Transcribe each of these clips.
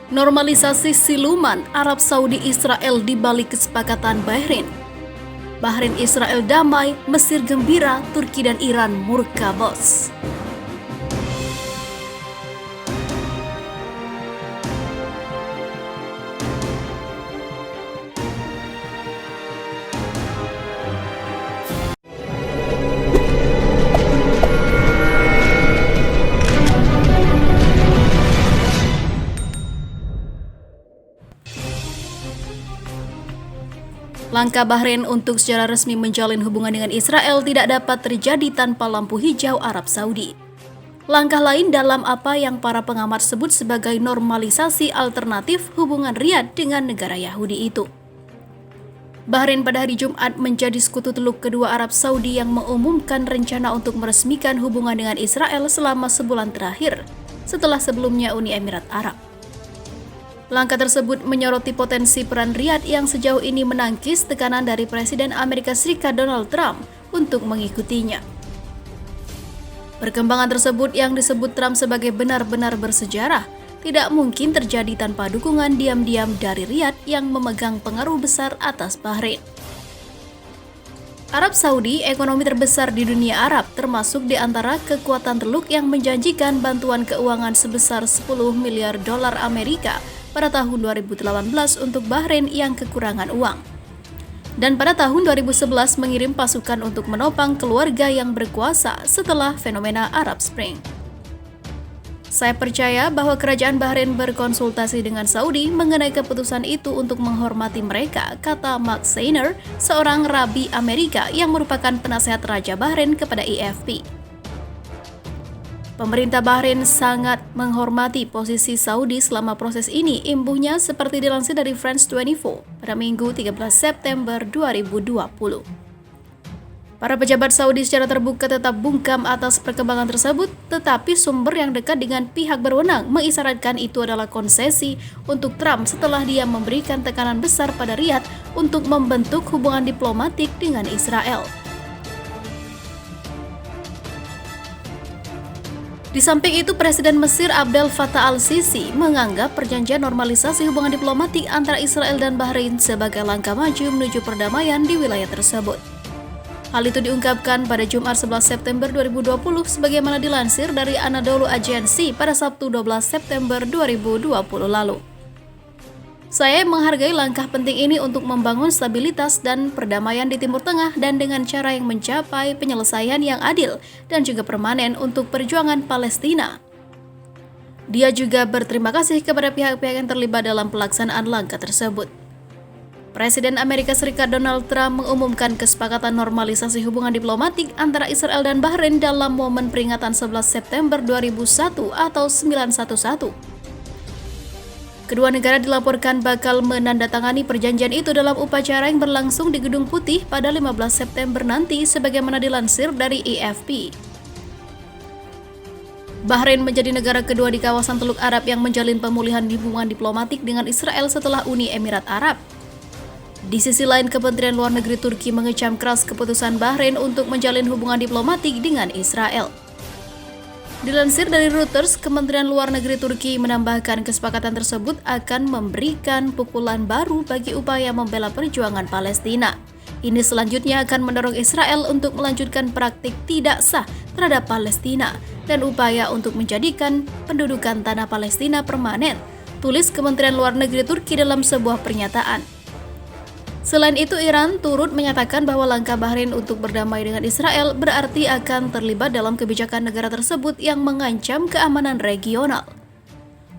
Normalisasi siluman Arab Saudi Israel di balik kesepakatan Bahrain. Bahrain Israel damai, Mesir gembira, Turki dan Iran murka bos. Langkah Bahrain untuk secara resmi menjalin hubungan dengan Israel tidak dapat terjadi tanpa lampu hijau Arab Saudi. Langkah lain dalam apa yang para pengamat sebut sebagai normalisasi alternatif hubungan Riyadh dengan negara Yahudi itu. Bahrain pada hari Jumat menjadi sekutu teluk kedua Arab Saudi yang mengumumkan rencana untuk meresmikan hubungan dengan Israel selama sebulan terakhir, setelah sebelumnya Uni Emirat Arab. Langkah tersebut menyoroti potensi peran Riyadh yang sejauh ini menangkis tekanan dari Presiden Amerika Serikat Donald Trump untuk mengikutinya. Perkembangan tersebut yang disebut Trump sebagai benar-benar bersejarah tidak mungkin terjadi tanpa dukungan diam-diam dari Riyadh yang memegang pengaruh besar atas Bahrain. Arab Saudi, ekonomi terbesar di dunia Arab, termasuk di antara kekuatan teluk yang menjanjikan bantuan keuangan sebesar 10 miliar dolar Amerika pada tahun 2018 untuk Bahrain yang kekurangan uang. Dan pada tahun 2011 mengirim pasukan untuk menopang keluarga yang berkuasa setelah fenomena Arab Spring. Saya percaya bahwa kerajaan Bahrain berkonsultasi dengan Saudi mengenai keputusan itu untuk menghormati mereka, kata Mark Sainer, seorang rabi Amerika yang merupakan penasehat Raja Bahrain kepada AFP. Pemerintah Bahrain sangat menghormati posisi Saudi selama proses ini, imbuhnya seperti dilansir dari France 24 pada Minggu 13 September 2020. Para pejabat Saudi secara terbuka tetap bungkam atas perkembangan tersebut, tetapi sumber yang dekat dengan pihak berwenang mengisyaratkan itu adalah konsesi untuk Trump setelah dia memberikan tekanan besar pada Riyadh untuk membentuk hubungan diplomatik dengan Israel. Di samping itu, Presiden Mesir Abdel Fattah al-Sisi menganggap perjanjian normalisasi hubungan diplomatik antara Israel dan Bahrain sebagai langkah maju menuju perdamaian di wilayah tersebut. Hal itu diungkapkan pada Jumat 11 September 2020 sebagaimana dilansir dari Anadolu Agency pada Sabtu 12 September 2020 lalu. Saya menghargai langkah penting ini untuk membangun stabilitas dan perdamaian di Timur Tengah dan dengan cara yang mencapai penyelesaian yang adil dan juga permanen untuk perjuangan Palestina. Dia juga berterima kasih kepada pihak-pihak yang terlibat dalam pelaksanaan langkah tersebut. Presiden Amerika Serikat Donald Trump mengumumkan kesepakatan normalisasi hubungan diplomatik antara Israel dan Bahrain dalam momen peringatan 11 September 2001 atau 911. Kedua negara dilaporkan bakal menandatangani perjanjian itu dalam upacara yang berlangsung di Gedung Putih pada 15 September nanti sebagaimana dilansir dari AFP. Bahrain menjadi negara kedua di kawasan Teluk Arab yang menjalin pemulihan hubungan diplomatik dengan Israel setelah Uni Emirat Arab. Di sisi lain, Kementerian Luar Negeri Turki mengecam keras keputusan Bahrain untuk menjalin hubungan diplomatik dengan Israel. Dilansir dari Reuters, Kementerian Luar Negeri Turki menambahkan kesepakatan tersebut akan memberikan pukulan baru bagi upaya membela perjuangan Palestina. Ini selanjutnya akan mendorong Israel untuk melanjutkan praktik tidak sah terhadap Palestina dan upaya untuk menjadikan pendudukan tanah Palestina permanen, tulis Kementerian Luar Negeri Turki dalam sebuah pernyataan. Selain itu, Iran turut menyatakan bahwa langkah Bahrain untuk berdamai dengan Israel berarti akan terlibat dalam kebijakan negara tersebut yang mengancam keamanan regional.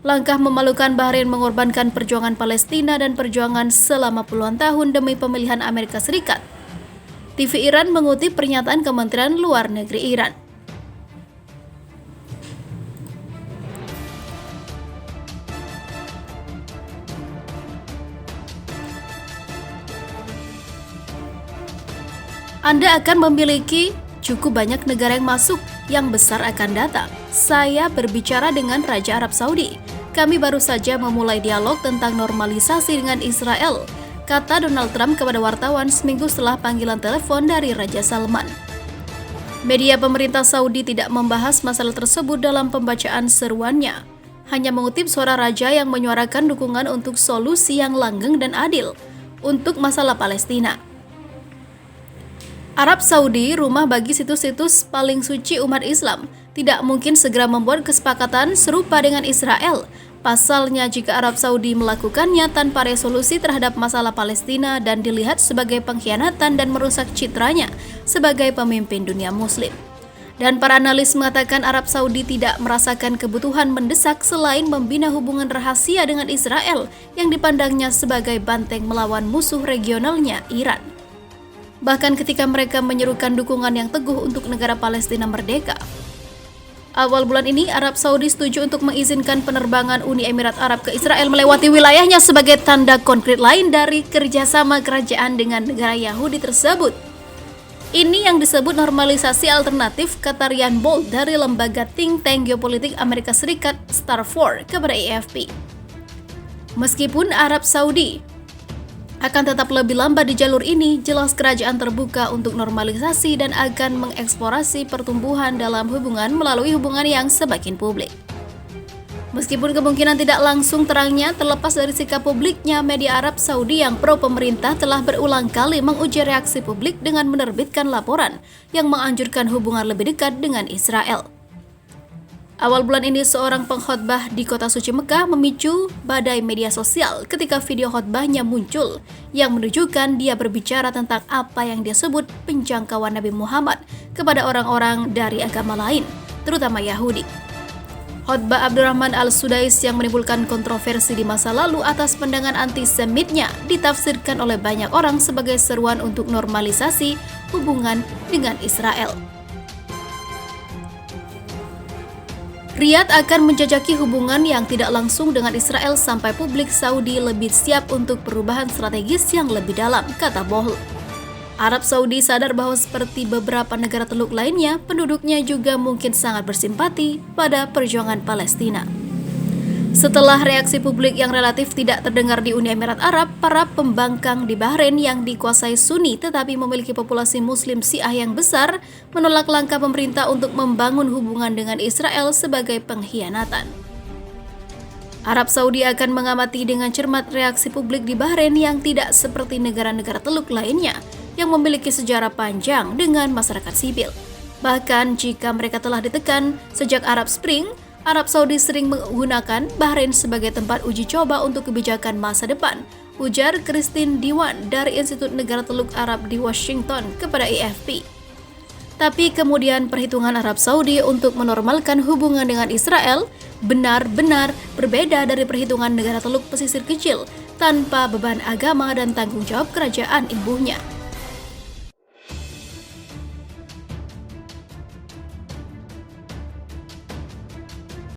Langkah memalukan Bahrain mengorbankan perjuangan Palestina dan perjuangan selama puluhan tahun demi pemilihan Amerika Serikat. TV Iran mengutip pernyataan Kementerian Luar Negeri Iran. Anda akan memiliki cukup banyak negara yang masuk, yang besar akan datang. Saya berbicara dengan Raja Arab Saudi. Kami baru saja memulai dialog tentang normalisasi dengan Israel, kata Donald Trump kepada wartawan seminggu setelah panggilan telepon dari Raja Salman. Media pemerintah Saudi tidak membahas masalah tersebut dalam pembacaan seruannya. hanya mengutip suara raja yang menyuarakan dukungan untuk solusi yang langgeng dan adil untuk masalah Palestina. Arab Saudi, rumah bagi situs-situs paling suci umat Islam, tidak mungkin segera membuat kesepakatan serupa dengan Israel. Pasalnya, jika Arab Saudi melakukannya tanpa resolusi terhadap masalah Palestina dan dilihat sebagai pengkhianatan dan merusak citranya sebagai pemimpin dunia Muslim. Dan para analis mengatakan Arab Saudi tidak merasakan kebutuhan mendesak selain membina hubungan rahasia dengan Israel yang dipandangnya sebagai banteng melawan musuh regionalnya, Iran. Bahkan ketika mereka menyerukan dukungan yang teguh untuk negara Palestina merdeka. Awal bulan ini, Arab Saudi setuju untuk mengizinkan penerbangan Uni Emirat Arab ke Israel melewati wilayahnya sebagai tanda konkret lain dari kerjasama kerajaan dengan negara Yahudi tersebut. Ini yang disebut normalisasi alternatif, kata Ryan Bolt dari lembaga think tank geopolitik Amerika Serikat Starfor kepada AFP. Meskipun Arab Saudi akan tetap lebih lambat di jalur ini, jelas kerajaan terbuka untuk normalisasi dan akan mengeksplorasi pertumbuhan dalam hubungan melalui hubungan yang semakin publik. Meskipun kemungkinan tidak langsung terangnya, terlepas dari sikap publiknya, media Arab Saudi yang pro pemerintah telah berulang kali menguji reaksi publik dengan menerbitkan laporan yang menganjurkan hubungan lebih dekat dengan Israel. Awal bulan ini, seorang pengkhotbah di kota suci Mekah memicu badai media sosial ketika video khotbahnya muncul yang menunjukkan dia berbicara tentang apa yang dia sebut penjangkauan Nabi Muhammad kepada orang-orang dari agama lain, terutama Yahudi. Khotbah Abdurrahman Al-Sudais yang menimbulkan kontroversi di masa lalu atas pandangan antisemitnya ditafsirkan oleh banyak orang sebagai seruan untuk normalisasi hubungan dengan Israel. Riyadh akan menjajaki hubungan yang tidak langsung dengan Israel sampai publik Saudi lebih siap untuk perubahan strategis yang lebih dalam, kata Bohl. Arab Saudi sadar bahwa seperti beberapa negara Teluk lainnya, penduduknya juga mungkin sangat bersimpati pada perjuangan Palestina. Setelah reaksi publik yang relatif tidak terdengar di Uni Emirat Arab, para pembangkang di Bahrain yang dikuasai Sunni tetapi memiliki populasi Muslim Syiah yang besar menolak langkah pemerintah untuk membangun hubungan dengan Israel sebagai pengkhianatan. Arab Saudi akan mengamati dengan cermat reaksi publik di Bahrain yang tidak seperti negara-negara Teluk lainnya yang memiliki sejarah panjang dengan masyarakat sipil. Bahkan jika mereka telah ditekan sejak Arab Spring, Arab Saudi sering menggunakan Bahrain sebagai tempat uji coba untuk kebijakan masa depan, ujar Christine Diwan dari Institut Negara Teluk Arab di Washington kepada AFP. Tapi kemudian perhitungan Arab Saudi untuk menormalkan hubungan dengan Israel benar-benar berbeda dari perhitungan negara Teluk pesisir kecil tanpa beban agama dan tanggung jawab kerajaan ibunya.